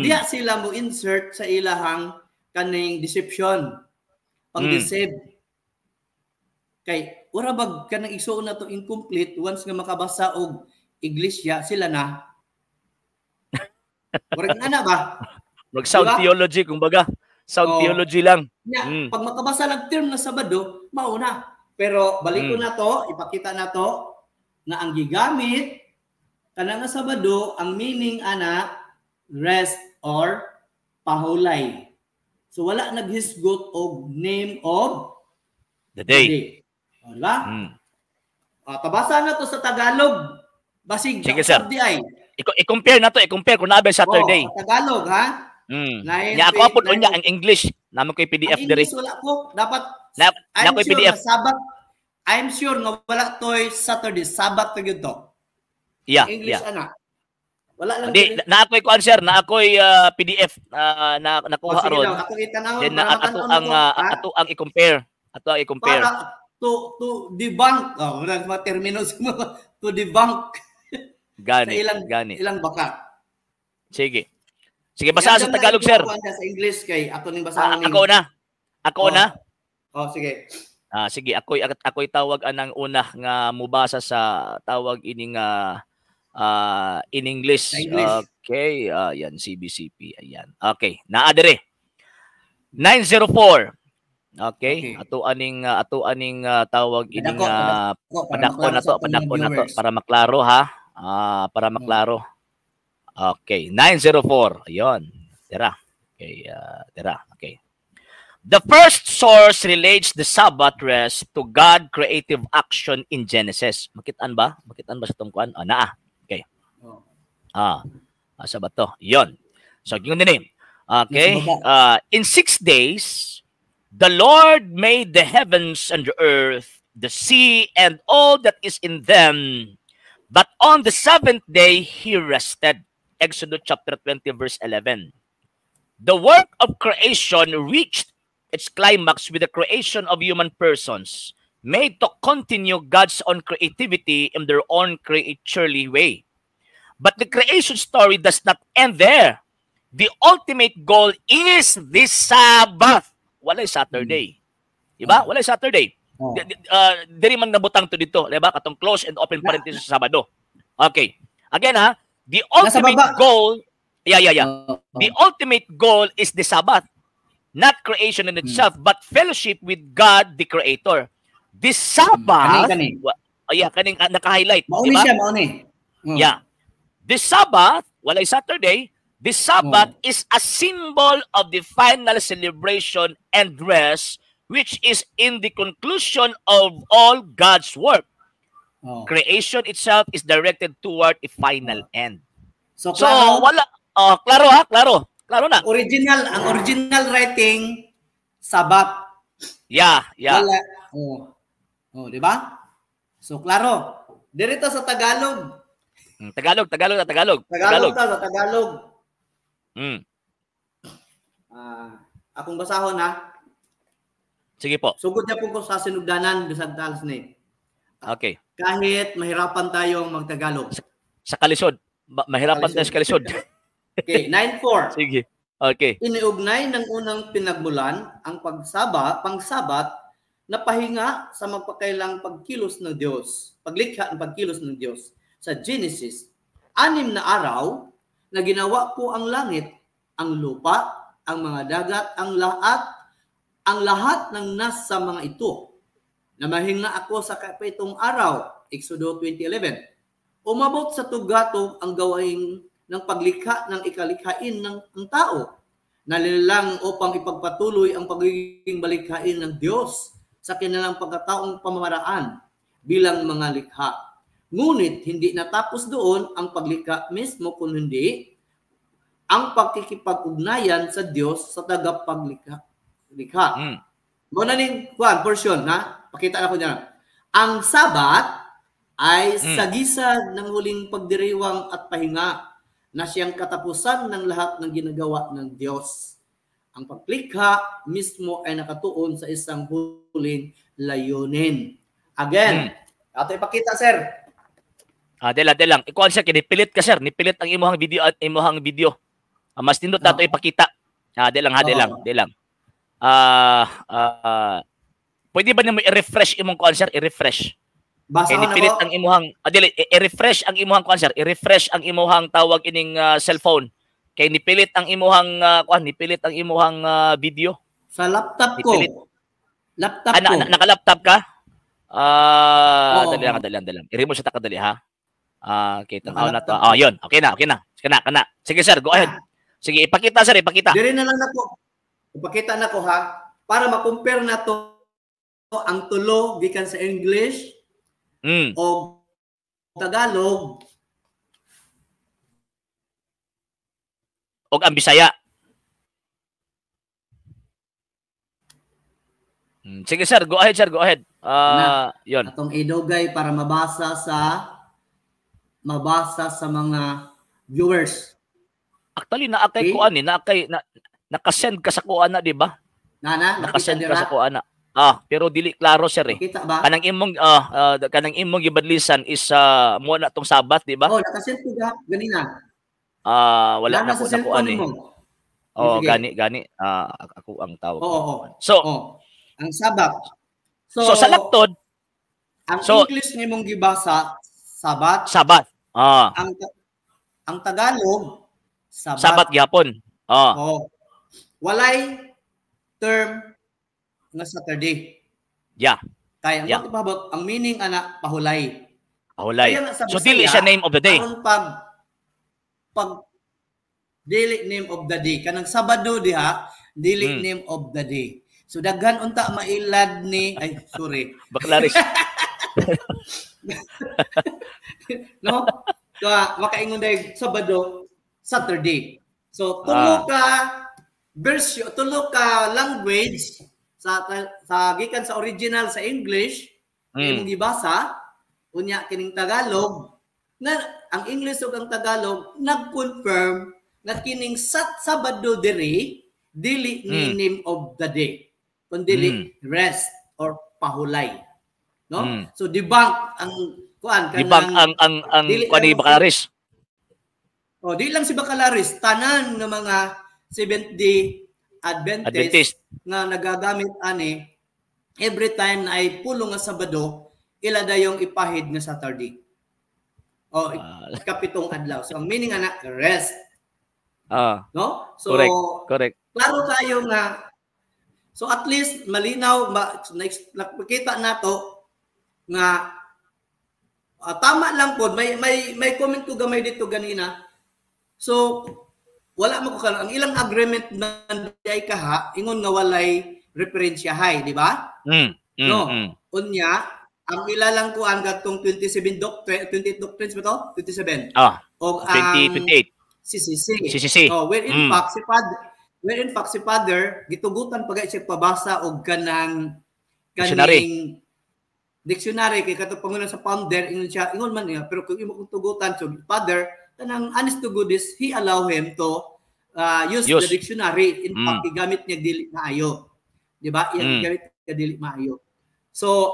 S1: Diya sila mo insert sa ilahang kaning deception. Pang-deceive. Kay ura bag kanang igsuon na to incomplete once nga makabasa og iglesia sila na. Murag ana ba?
S2: Mag sound theology kumbaga. Sound theology lang.
S1: Pag makabasa lang term na Sabado, mauna. Pero balik ko na to, ipakita na to na ang gigamit kanang nga Sabado, ang meaning ana rest or pahulay. So wala naghisgot og name of
S2: the day.
S1: O, diba? Tabasa na to sa Tagalog. Basig
S2: sige, sir.
S1: Ay.
S2: I-compare na to, kung naabay Saturday.
S1: Tagalog, ha?
S2: Nya ako po unya ang English. Naman ko yung PDF
S1: diri. English wala ko. Dapat
S2: na ko PDF.
S1: Sabat. I'm sure nga wala to'y Saturday. Sabat to yun to.
S2: Yeah,
S1: English ana. Wala lang.
S2: Di, na ako'y answer, na ako'y PDF na nakuha aron. Then ato ang i-compare.
S1: Para to debunk. Wala mga terminos to debunk.
S2: Gani.
S1: Ilang baka.
S2: Sige, basahan sa Tagalog, sir.
S1: Sa English kay ato ning basahan ning.
S2: Ako na.
S1: Sige.
S2: Sige, ako'y tawag anang una nga mubasa sa tawag ining in English. Okay, yan CBCP, ayan. Okay, naa dire. 904. Okay, ato aning tawag ining padako na to para maklaro ha. Para maklaro. Okay, 904. Ayun. Tira. Okay, Okay. The first source relates the Sabbath rest to God creative action in Genesis. Makitaan ba sa tungkuan? Naa. Okay. Asa ba to? Yon. So, yung din. Okay. In 6 days, the Lord made the heavens and the earth, the sea, and all that is in them. But on the 7th day, He rested. Exodus chapter 20, verse 11. The work of creation reached its climax with the creation of human persons, made to continue God's own creativity in their own creaturely way. But the creation story does not end there. The ultimate goal is this Sabbath. Walay Saturday. Diba? Walay Saturday. Diri man nabutang to dito. Diba? Katong close and open parenthesis sa Sabado. Okay. Again ha, the ultimate goal, the ultimate goal is the Sabbath. Not creation in itself, but fellowship with God, the Creator. This Sabbath, kaning naka-highlight.
S1: Mauni siya, mauni.
S2: Yeah. This Sabbath, walay Saturday, this Sabbath is a symbol of the final celebration and rest, which is in the conclusion of all God's work. Creation itself is directed toward a final end. So wala, klaro ha, klaro. Klaro na.
S1: Ang original writing, Sabbath.
S2: Yeah.
S1: Wala. Di ba? So, klaro. Dirito sa Tagalog.
S2: Tagalog.
S1: Tagalog. Akong basahon ha.
S2: Sige po.
S1: Sugod niya po ko sa sinugdanan bisag talas ni.
S2: Okay.
S1: Kahit mahirapan tayong magtagalog.
S2: Sa kalisod. Mahirapan tayo sa kalisod.
S1: Okay, 9-4.
S2: Sige. Okay.
S1: Iniugnay ng unang pinagmulan ang pangsabat na pahinga sa magpakailang pagkilos ng Diyos, paglikha ng pagkilos ng Diyos. Sa Genesis, 6 na araw na ginawa ko ang langit, ang lupa, ang mga dagat, ang lahat ng nasa mga ito. Namahinga ako sa kapitong araw, Exodo 20:11. Umabot sa tugatog ang gawain ng paglikha ng ikalikhain ng tao. Nalilang upang ipagpatuloy ang pagiging balikhain ng Diyos sa kanilang pagkataong pamamaraan bilang mga likha. Ngunit hindi natapos doon ang paglikha mismo, kundi ang pagkikipag-ugnayan sa Diyos sa tagapaglikha. Muna ning portion na pakita na ko niya. Ang Sabat ay sagisag ng huling pagdiriwang at pahinga na siyang katapusan ng lahat ng ginagawa ng Diyos. Ang paglikha mismo ay nakatuon sa isang huling layunin. Again, ato ipakita, sir.
S2: Dela lang. Ikuan siya, kinipilit ka, sir. Nipilit ang imuhang video at imuhang video. Mas nindot nato ipakita. Delang. Pwede ba nimo i-refresh imong kuan, sir? I-refresh.
S1: Basa na
S2: nipilit ang imuhang i-refresh ang imuhang kuan, sir. I-refresh ang imuhang tawag ining cellphone. Kay nipilit ang imuhang nipilit ang imuhang video
S1: sa laptop ko. Laptop ko.
S2: Naka-laptop ka? Dali. I-remove siya kadali, ha? Okay, tanaw na to. Yun. Okay na. Kana. Sige, sir, go ahead. Sige, ipakita, sir, ipakita.
S1: Diri na lang nako. Ipakita nako, ha, para ma-compare na to ang tulo gikan sa English o Tagalog
S2: o ang Bisaya. Sige, sir, go ahead, sir, go ahead. Yon.
S1: Atong idogay para mabasa sa mga viewers.
S2: Actually, naakay ko ani, nakasend ka sa kuan na, di ba? Nakasend ka sa kuan na. Pero dili klaro, sir, eh.
S1: Kita ba?
S2: Kanang imong gibadlisan is mo na tong Sabat, di ba?
S1: Nakasend ko ganina.
S2: Wala na ko na kuan eh. Gani. Ako ang tawag.
S1: Ang Sabat.
S2: So sa laptod,
S1: ang English nimong gibasa Sabat. Ang Tagalog
S2: Sabat gyapon.
S1: Walay term nga Saturday.
S2: Yeah.
S1: Kaya ang ang meaning ana pahulay.
S2: So dili siya name of the day.
S1: Aron pag dili name of the day kanang Sabado diha, dili name of the day. So daghan unta mailad ni
S2: Baklaris.
S1: No? So makaingon day Sabado, Saturday. So tulo ka language sa gikan sa original sa English imong gibasa unya kining Tagalog na ang English ug ang Tagalog nag-confirm na kining Sabado diri dili ni name of the day kundi rest or pahulay, no? So debunk ang kuan
S2: kanang ang kuan Baklaris.
S1: Di lang si Baklaris, tanan ng mga Seventh-day Adventist nga nagagamit ani every time na ay pulong nga Sabado, ila dayong ipahid nga Saturday. Kapitong adlaw. So ang meaning ana rest. No? So
S2: correct.
S1: Klaro tayo nga. So at least malinaw nakita nato nga tama lang po. May comment ko gamay dito ganina. So wala mo ko ang ilang agreement na day kaha ingon nga walay referensyahay, di ba? Unya ang ilalang ko ang gatong 28 doctrines ba to? 27. O
S2: 28.
S1: CCC. Where in fact si Father gitugutan pagay siya pabasa og kaning dictionary kay katong pangunan sa founder ingon man niya pero kung imo kung tugutan so Father kanang honest to goodness, he allow him to use the dictionary. In fact, igamit niya dili maayo. Di ba? Igamit niya dili maayo. So,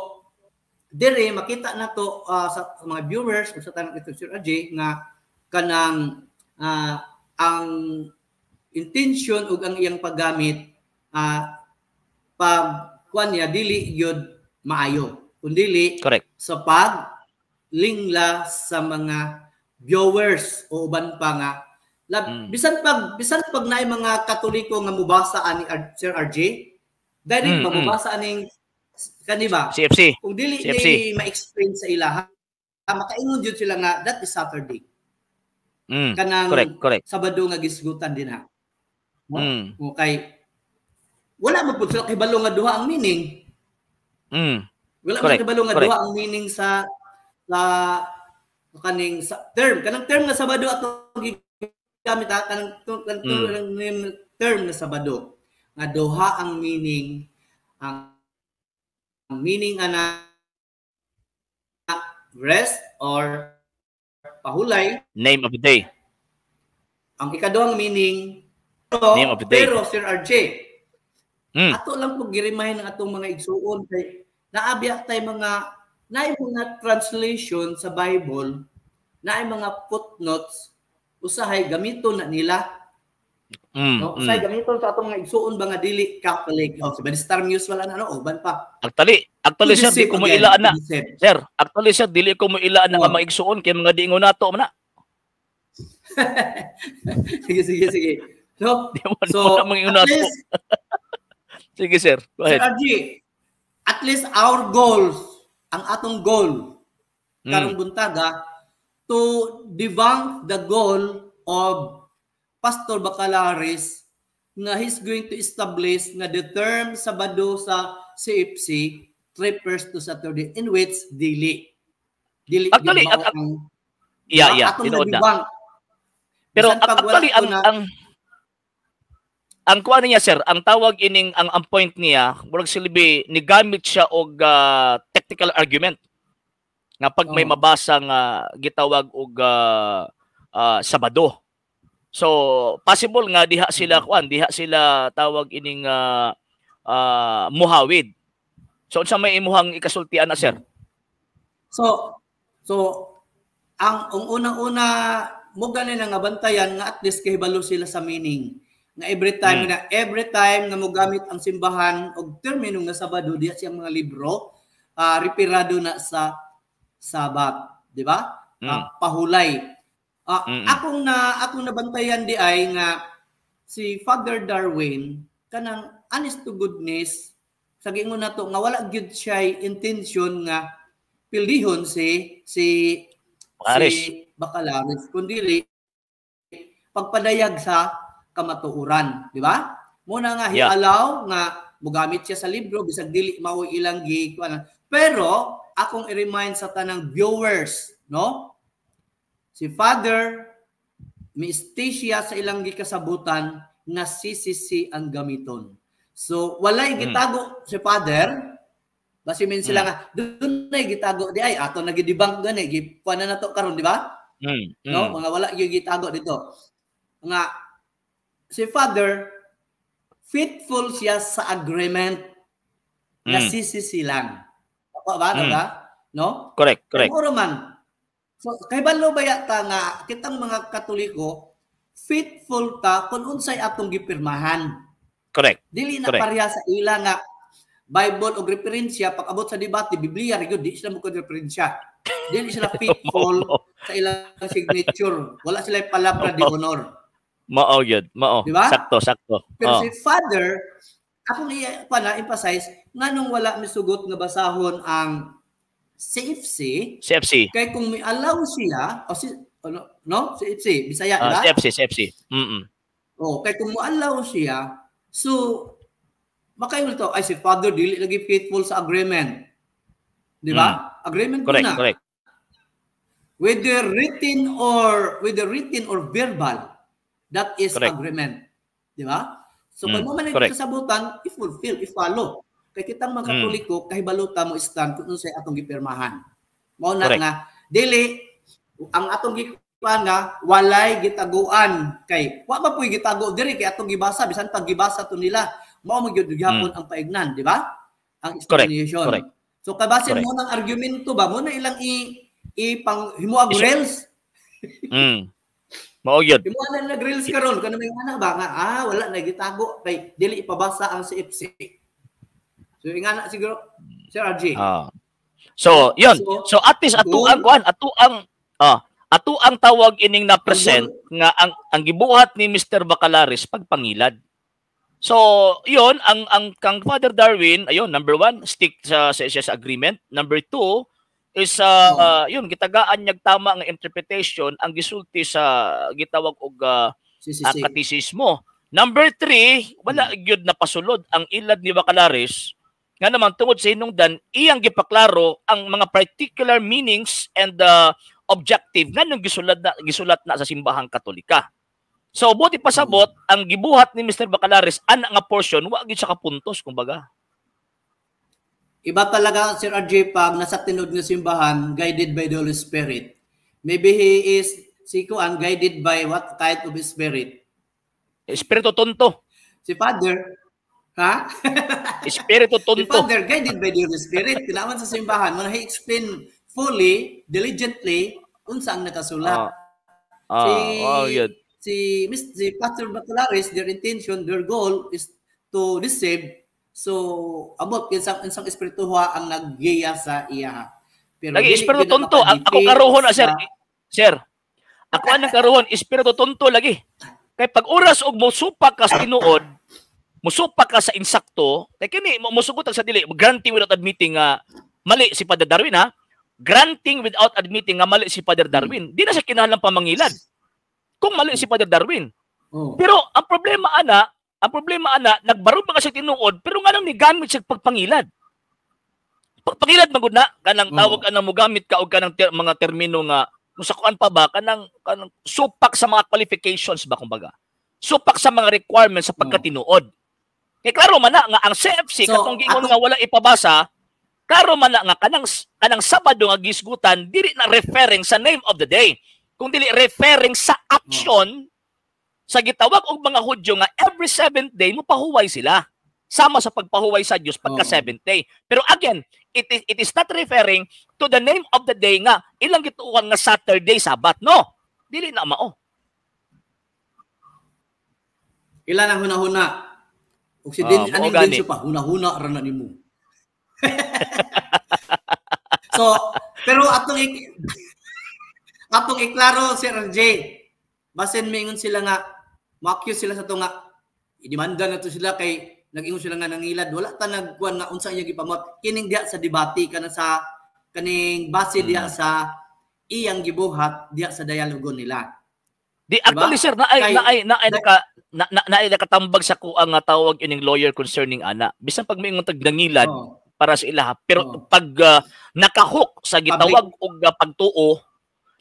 S1: dire makita na to sa mga viewers o sa tanang ito Sir Ajay nga kanang ang intention ug ang iyang paggamit pag kuan niya dili gyud maayo kundi sa paglingla sa mga viewers o uban pa nga bisan pag naay mga Katoliko nga mubasa ani Sir RJ direct mababasa aning kaniba
S2: CFC
S1: kung dili ni ma-explain sa ilaha makaingon jud sila nga that is Saturday kanang
S2: correct.
S1: Sabado nga gisgutan din ha okay wala mo pud sila kibalo nga duha ang meaning wala mo kibalo nga duha ang meaning sa kaning term kanang term nga Sabado ato gamit kanang term nga Sabado nga duha ang meaning ana rest or pahulay
S2: name of the day
S1: ang ikaduhang meaning
S2: name of the day
S1: pero Sir RJ ato lang po girimahin ng atong mga igsuon kay naabiya tay mga naay mga translation sa Bible naay mga footnotes usahay gamiton na nila usahay gamiton sa atong mga igsuon ba nga dili Catholic sa Star News wala na uban pa
S2: actually sir di ko mo ilaan na sir actually sir dili ko mo ilaan na mga igsuon kay mga diingon nato man na
S1: sige so
S2: sige sir go ahead
S1: Sir RG, at least our goals ang atong goal karong buntaga to debunk the goal of Pastor Bacalaris nga he's going to establish nga the term Sabado sa CFC refers to Saturday in which dili
S2: actually pero actually ang kuan niya sir ang tawag ining ang point niya murag silbi ni gamit siya og technical argument nga pag may mabasa nga gitawag og Sabado. So possible nga diha sila tawag ining muhawid. So unsa may imuhang ikasultian na sir?
S1: So ang unang-una mo ganin nga bantayan nga at least kahibalo sila sa meaning nga every time nga mo gamit ang simbahan og termino nga Sabado diha siyang mga libro referado na sa Sabat, di ba? Pahulay. Akong nabantayan di ay nga si Father Darwin kanang honest to goodness sa giingon nato nga wala gyud siya intention nga pildihon si Bacalaris kundi pagpadayag sa kamatuoran, di ba? Muna nga allow nga mogamit siya sa libro bisag dili mao ilang pero akong i-remind sa tanang viewers, no? Si Father Mistasia sa ilang gikasabutan na CCC ang gamiton. So walay gitago si Father basi men sila nga doon na gitago di ay ato nagidibang gani gipuan na to karon, di ba? No, mga wala gyud gitago dito. Nga si Father, faithful siya sa agreement na CCC lang. Ako ba? No?
S2: Correct.
S1: Puro man. So, kay balo ba yata nga, kitang mga Katoliko, faithful ka kung unsay atong gipirmahan.
S2: Correct.
S1: Dili na pareha sa ila nga, Bible o referensya, pag abot sa debate, Biblia, di sila mo referensya. Dili sila faithful sa ilang signature. Wala sila palabra de honor.
S2: Mao yun.
S1: Diba?
S2: Sakto.
S1: Pero si Father, akong emphasize nga nung wala misugot nga basahon ang CFC. Kay kung may allow siya, CFC, Bisaya, diba?
S2: CFC.
S1: Kay kung mo allow siya, so, makayon to, ay si Father, dili lagi faithful sa agreement. Diba? Agreement
S2: correct,
S1: na.
S2: Correct.
S1: Whether written or verbal, that is correct. Agreement. Di ba? So, pag mo man nagsasabutan, i-fulfill, i-follow. Kaya kitang mga Katoliko, kahibaluta mo stand kung sa atong gipirmahan. Mao na nga, dili, ang atong gipirmahan nga, walay gitaguan. Kay, wa ba po'y gitago diri kay atong gibasa, bisan pag gibasa to nila, mao magyud-gyapon ang paignan, di ba? Ang explanation. Correct. So, kabasin mo ng argumento ba? Mo na ilang himuag rails.
S2: Mao gyud.
S1: Imo na nag-reels karon kana may anak ba nga wala na gitago kay dili ipabasa ang CFC. So ingana siguro Sir RJ.
S2: So, yun. So at least ato ang tawag ining na present nga ang gibuhat ni Mr. Bacalaris pagpangilad. So, yun ang kang Father Darwin, ayun, number 1, stick sa SSS agreement. Number 2 is yun gitagaan niyag tama nga interpretation ang gisulti sa gitawag og katisismo. Number 3, wala gyud na pasulod ang ilad ni Bacalaris nga naman tungod sa hinungdan iyang gipaklaro ang mga particular meanings and objective nga nung gisulat na sa simbahang Katolika. So buti pasabot ang gibuhat ni Mr. Bacalaris ana nga portion wa gyud siya kapuntos kumbaga.
S1: Iba talaga Sir RJ pag nasa tinod ng simbahan, guided by the Holy Spirit. Maybe he is guided by what type of spirit?
S2: Espiritu Tonto.
S1: Si Father, ha?
S2: Espiritu Tonto.
S1: Si Father, guided by the Holy Spirit. Tinaman sa simbahan, when he explain fully, diligently, unsa ang nakasulat. Si Pastor Bacalaris, their intention, their goal is to deceive. So, abot isang espirituha ang naggiya sa iya. Pero
S2: lagi espiritu tonto ako karuhon sir. Sir. Ako ang karuhon espiritu tonto lagi. Kay pag oras og mosupak ka sa tinuod, mosupak ka sa insakto, kay kini mosugot sa dili, granting without admitting nga mali si Father Darwin ha. Granting without admitting nga mali si Father Darwin. Di na siya kinahanglan pamangilad. Kung mali si Father Darwin. Pero ang problema ana, nagbarog mga siya tinuod, pero nga nang nigamit siya pagpangilad. Pagpangilad magud na, kanang tawag anang mo gamit ka og kanang mga termino nga, kung sa kuan pa ba, kanang supak sa mga qualifications ba kumbaga. Supak sa mga requirements sa pagkatinuod. Kaya klaro man na nga ang CFC, katong gingon nga wala ipabasa, klaro man na nga kanang Sabado nga gisgutan, dili na referring sa name of the day, kung dili referring sa action, sa gitawag og mga Hudyo nga every 7th day mo pahuway sila. Sama sa pagpahuway sa Dios pagka 7th day. Pero again, it is not referring to the name of the day nga ilang gituon nga Saturday, Sabat. No. Dili na mao.
S1: Ilan ang huna-huna? Aning din pa huna-huna ra na nimo. So, pero atong iklaro Sir RJ. Basin mingon sila nga ma-accuse sila sa to nga idemanda na to sila kay nag-ingon sila nga nangilad wala ta nagkuan nga unsa iya gipamot kining diha sa debate kana sa kaning base diha sa iyang gibuhat diha sa dialogo nila.
S2: Di actually sir naay nakatambag sa kuang nga tawag ining lawyer concerning ana. Bisan pag may tag nangilad para sa ilaha pero pag nakahook sa gitawag og pagtuo,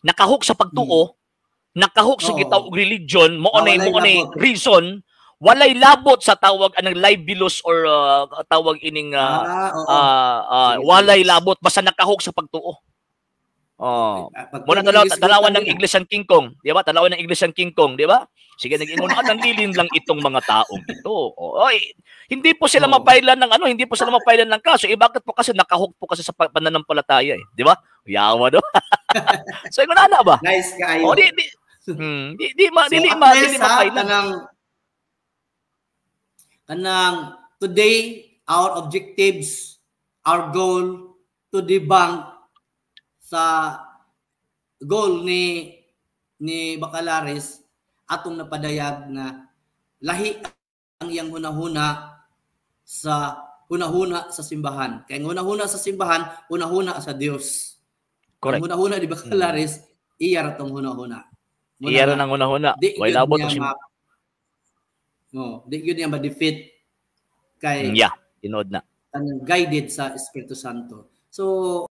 S2: nakahook sa pagtuo, nakahuk sa gitawag religion mo onay reason walay labot sa tawag anang libelous or tawag ining walay labot basta nakahuk sa pagtuo. Muna talawan ng English and King Kong, di ba? Talawan ng English and King Kong, di ba? Sige, nag-ingon ang lilin lang itong mga taong ito. Hindi po sila mapailan ng hindi po sila mapailan ng kaso. Bakit po kasi nakahuk po kasi sa pananampalataya di ba? Yawa do. So ingon ana ba?
S1: Nice kayo.
S2: Dili mapailan.
S1: Kanang today our objectives, our goal to debunk sa goal ni Bacalaris atong napadayag na lahi ang iyang hunahuna sa simbahan. Kay hunahuna sa simbahan, hunahuna sa Dios. Correct. Hunahuna di Bacalaris, iya ra tong hunahuna.
S2: Iya ra nang hunahuna. Way labot
S1: di gyud niya ma-defeat kay
S2: tinood na.
S1: Guided sa Espiritu Santo. So